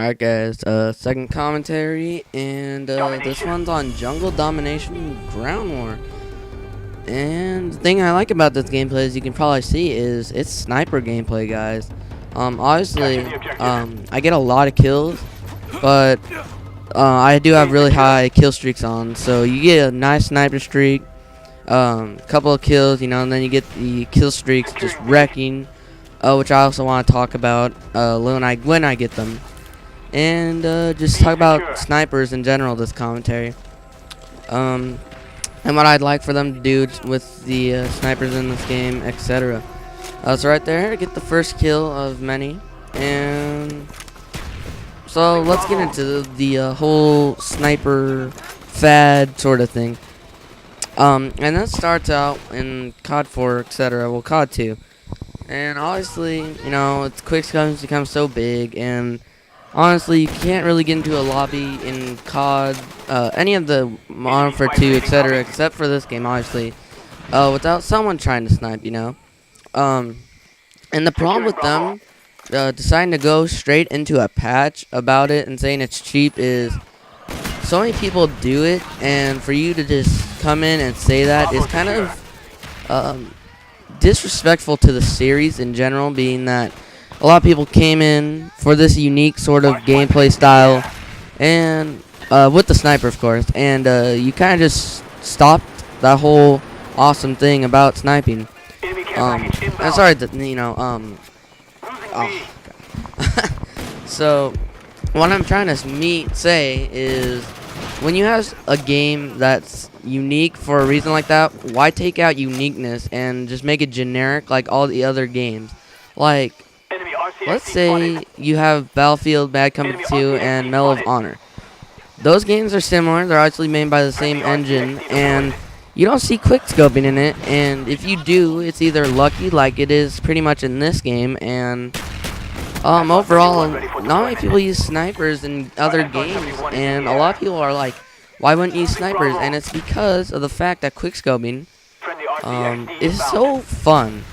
Alright guys, second commentary, and this one's on Jungle Domination Ground War. And the thing I like about this gameplay, as you can probably see, is it's sniper gameplay, guys. Obviously, I get a lot of kills, but I do have really high kill streaks on, so you get a nice sniper streak, couple of kills, you know, and then you get the kill streaks just wrecking, which I also want to talk about when I get them. And just talk about snipers in general this commentary, and what I'd like for them to do with the snipers in this game, etc. So right there, get the first kill of many, and so let's get into the whole sniper fad sort of thing. And that starts out in COD 4, etc. Well, COD 2, and obviously, you know, it's quickscoping's become so big, and honestly, you can't really get into a lobby in COD, any of the Modern Warfare 2, etc., except for this game, obviously, without someone trying to snipe, you know. And the problem with them deciding to go straight into a patch about it and saying it's cheap is so many people do it, and for you to just come in and say that is kind of disrespectful to the series in general, being that a lot of people came in for this unique sort of gameplay style, and with the sniper, of course, and you kind of just stopped that whole awesome thing about sniping. I'm sorry that, you know, oh, so what I'm trying to say is, when you have a game that's unique for a reason like that, why take out uniqueness and just make it generic like all the other games? Like, let's say you have Battlefield, Bad Company 2, and Medal of Honor. Those games are similar. They're actually made by the same engine, and you don't see quickscoping in it. And if you do, it's either lucky, like it is pretty much in this game, and overall, not many people use snipers in other games, and a lot of people are like, why wouldn't you use snipers? And it's because of the fact that quickscoping is so fun.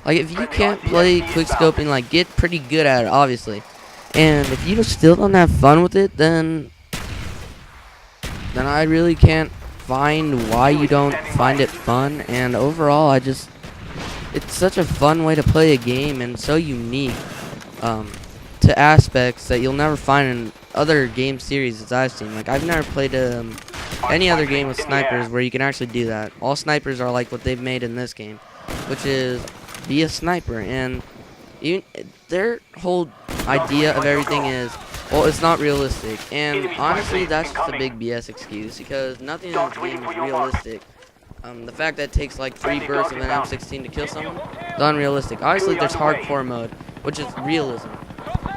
Like, if you can't play quickscoping, like, get pretty good at it, obviously. And if you still don't have fun with it, then I really can't find why you don't find it fun. And overall, it's such a fun way to play a game, and so unique to aspects that you'll never find in other game series that I've seen. Like, I've never played any other game with snipers where you can actually do that. All snipers are like what they've made in this game, which is be a sniper, and their whole idea of everything is, well, it's not realistic. And honestly, that's just a big BS excuse, because nothing in this game is realistic. The fact that it takes like 3 bursts of an M16 to kill someone is unrealistic. Obviously, there's hardcore mode, which is realism,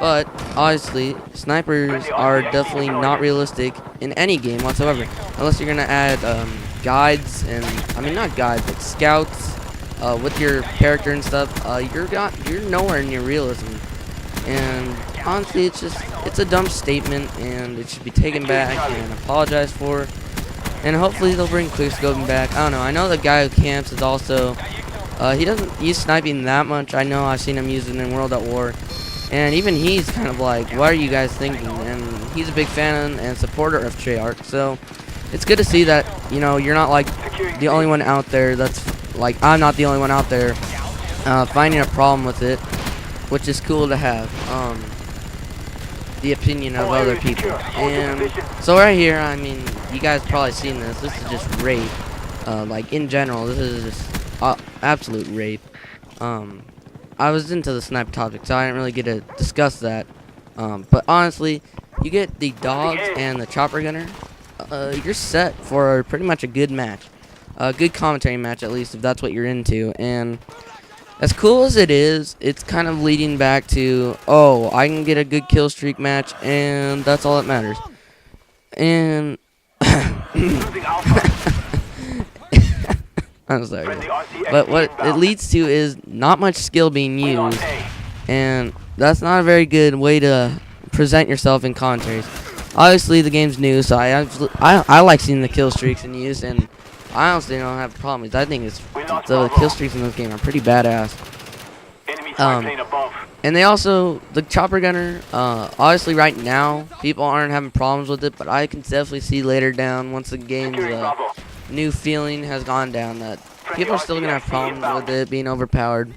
but obviously snipers are definitely not realistic in any game whatsoever, unless you're gonna add guides, and I mean, not guides, but scouts with your character and stuff. You're nowhere near realism, and honestly, it's a dumb statement, and it should be taken back and apologized for. And hopefully they'll bring quickscoping back. I don't know. I know the guy who camps is also he doesn't use sniping that much. I know I've seen him use it in World at War, and even he's kind of like, what are you guys thinking? And he's a big fan and supporter of Treyarch, so it's good to see that, you know, you're not like the only one out there that's like, I'm not the only one out there finding a problem with it, which is cool to have the opinion of other people. And so right here, I mean, you guys probably seen this. This is just rape. Like, in general, this is just absolute rape. I was into the sniper topic, so I didn't really get to discuss that. But honestly, you get the dogs and the chopper gunner, you're set for pretty much a good match. A good commentary match, at least, if that's what you're into. And as cool as it is, it's kind of leading back to, oh, I can get a good kill streak match, and that's all that matters. And I'm sorry, but what it leads to is not much skill being used, and that's not a very good way to present yourself in commentaries. Obviously, the game's new, so I like seeing the kill streaks in use, and I honestly don't have problems. I think the kill streaks in this game are pretty badass. And they also, the chopper gunner, obviously right now, people aren't having problems with it, but I can definitely see later down, once the game's new feeling has gone down, that people are still going to have problems with it being overpowered.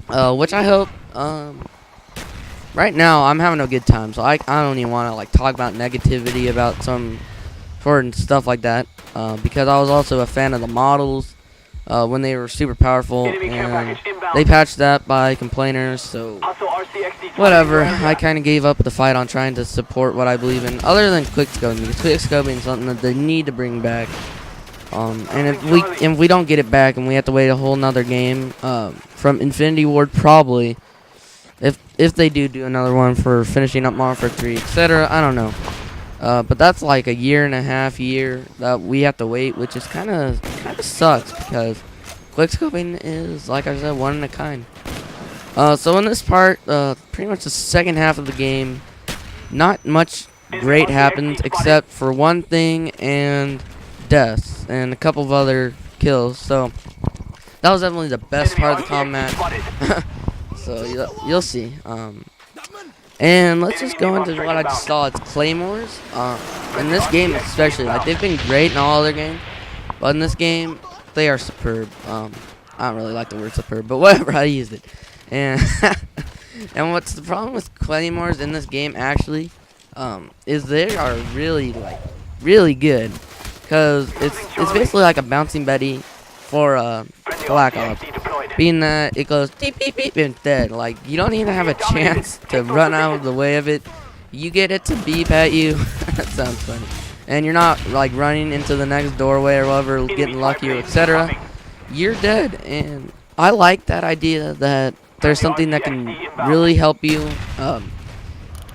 Which I hope, right now, I'm having a good time, so I don't even want to, like, talk about negativity about some important stuff like that, because I was also a fan of the models, when they were super powerful, and they patched that by complainers, so whatever. I kind of gave up the fight on trying to support what I believe in, other than quickscoping, because quickscoping is something that they need to bring back. And if we don't get it back and we have to wait a whole nother game from Infinity Ward, probably, if they do another one for finishing up Modern Warfare 3, etc., I don't know. But that's like a year and a half that we have to wait, which is kind of sucks, because quickscoping is, like I said, one in a kind. So in this part, pretty much the second half of the game, not much great happens except for one thing and deaths and a couple of other kills. So that was definitely the best part of the combat. So you'll see. And let's just go into what I just saw. It's claymores. In this game especially, like, they've been great in all other games, but in this game they are superb. I don't really like the word superb, but whatever, I used it. And and what's the problem with claymores in this game actually, is they are really good, because it's basically like a bouncing Betty for Black Ops, being that it goes beep beep beep and dead. Like, you don't even have a chance to run out of the way of it. You get it to beep at you. That sounds funny. And you're not like running into the next doorway or whatever, getting lucky or etc. You're dead. And I like that idea that there's something that can really help you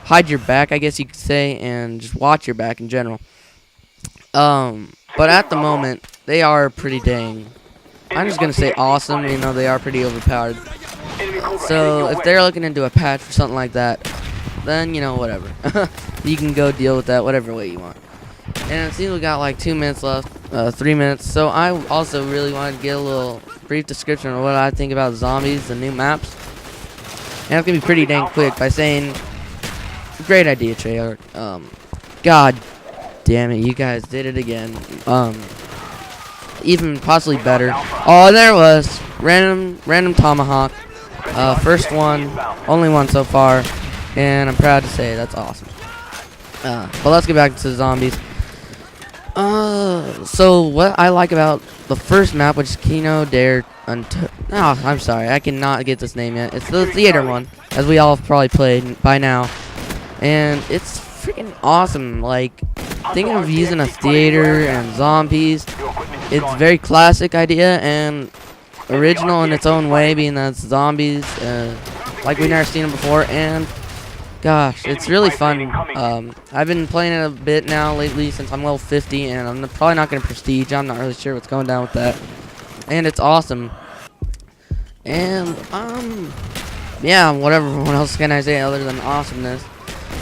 hide your back, I guess you could say, and just watch your back in general. But at the moment, they are pretty dang, I'm just going to say awesome, you know, they are pretty overpowered. So if they're looking into a patch or something like that, then, you know, whatever. You can go deal with that whatever way you want. And it seems we got like 2 minutes left, 3 minutes. So I also really wanted to get a little brief description of what I think about zombies, the new maps. And it's going to be pretty dang quick by saying, great idea, Treyarch. God damn it, you guys did it again. Even possibly better. Oh, there it was. Random tomahawk. First one, only one so far, and I'm proud to say that's awesome. But let's get back to zombies. So what I like about the first map, which is Kino Dare I'm sorry, I cannot get this name yet. It's the theater one, as we all have probably played by now, and it's freaking awesome. Like, thinking of using a theater and zombies, it's a very classic idea and original in its own way, being that it's zombies, like we've never seen them before, and gosh, it's really fun. I've been playing it a bit now lately since I'm level 50, and I'm probably not going to prestige. I'm not really sure what's going down with that, and it's awesome. And yeah, whatever. What else can I say other than awesomeness?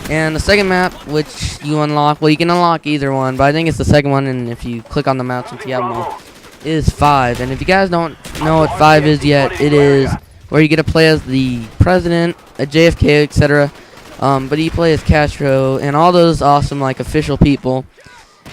And the second map, which you unlock, well, you can unlock either one, but I think it's the second one, and if you click on the map, since you have them all, is 5. And if you guys don't know what 5 is yet, it is where you get to play as the president, a JFK, etc. But you play as Castro and all those awesome, like, official people.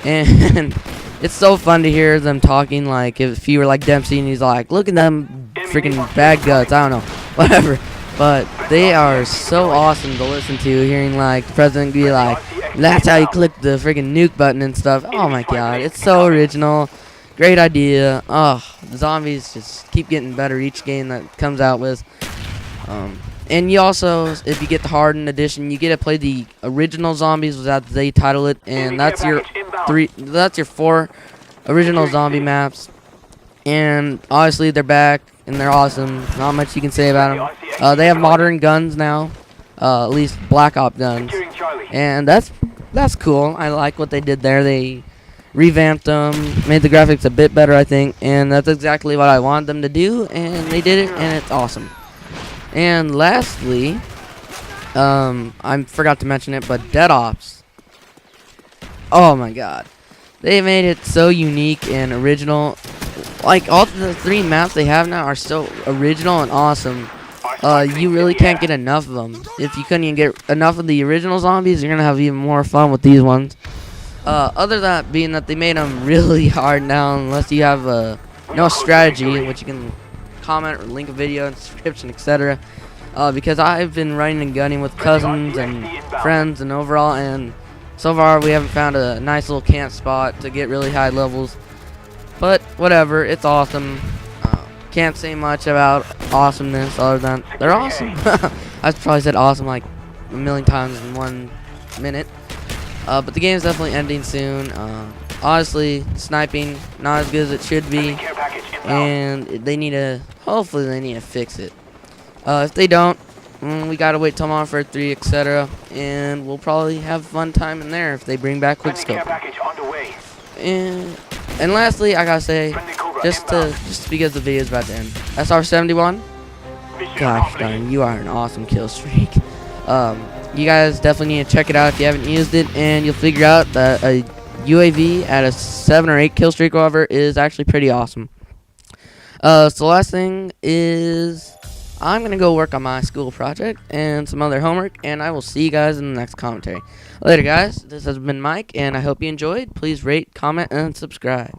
And it's so fun to hear them talking, like, if you were like Dempsey and he's like, look at them freaking bad guts, I don't know, whatever. But they are so awesome to listen to, hearing like the president be like, that's how you click the freaking nuke button and stuff. Oh my god, it's so original. Great idea. Oh, the zombies just keep getting better each game that comes out with. And you also, if you get the hardened edition, you get to play the original zombies, as they title it, and that's your 4 original zombie maps. And obviously they're back and they're awesome. Not much you can say about them. They have modern guns now, at least Black Ops guns, and that's cool. I like what they did there. They revamped them, made the graphics a bit better, I think, and that's exactly what I wanted them to do, and they did it, and it's awesome. And lastly, I forgot to mention it, but Dead Ops. Oh my god, they made it so unique and original. Like, all the 3 maps they have now are so original and awesome. you really can't get enough of them. If you couldn't even get enough of the original zombies, you're gonna have even more fun with these ones. Other than that, being that they made them really hard now, unless you have no strategy, which you can comment or link a video in the description, etc. Because I've been running and gunning with cousins and friends and overall, and so far we haven't found a nice little camp spot to get really high levels. But whatever, it's awesome. Can't say much about awesomeness other than they're awesome. I've probably said awesome like a million times in 1 minute. But the game's definitely ending soon. Honestly, sniping not as good as it should be, and they need to. Hopefully, they need to fix it. If they don't, we gotta wait till Modern Warfare 3, etc. And we'll probably have a fun time in there if they bring back quickscoping. And lastly, I gotta say, just because the video is about to end, SR71. Gosh darn, you are an awesome kill streak. You guys definitely need to check it out if you haven't used it, and you'll figure out that a UAV at a 7 or 8 kill streak, however, is actually pretty awesome. So the last thing is I'm going to go work on my school project and some other homework, and I will see you guys in the next commentary. Later, guys. This has been Mike, and I hope you enjoyed. Please rate, comment, and subscribe.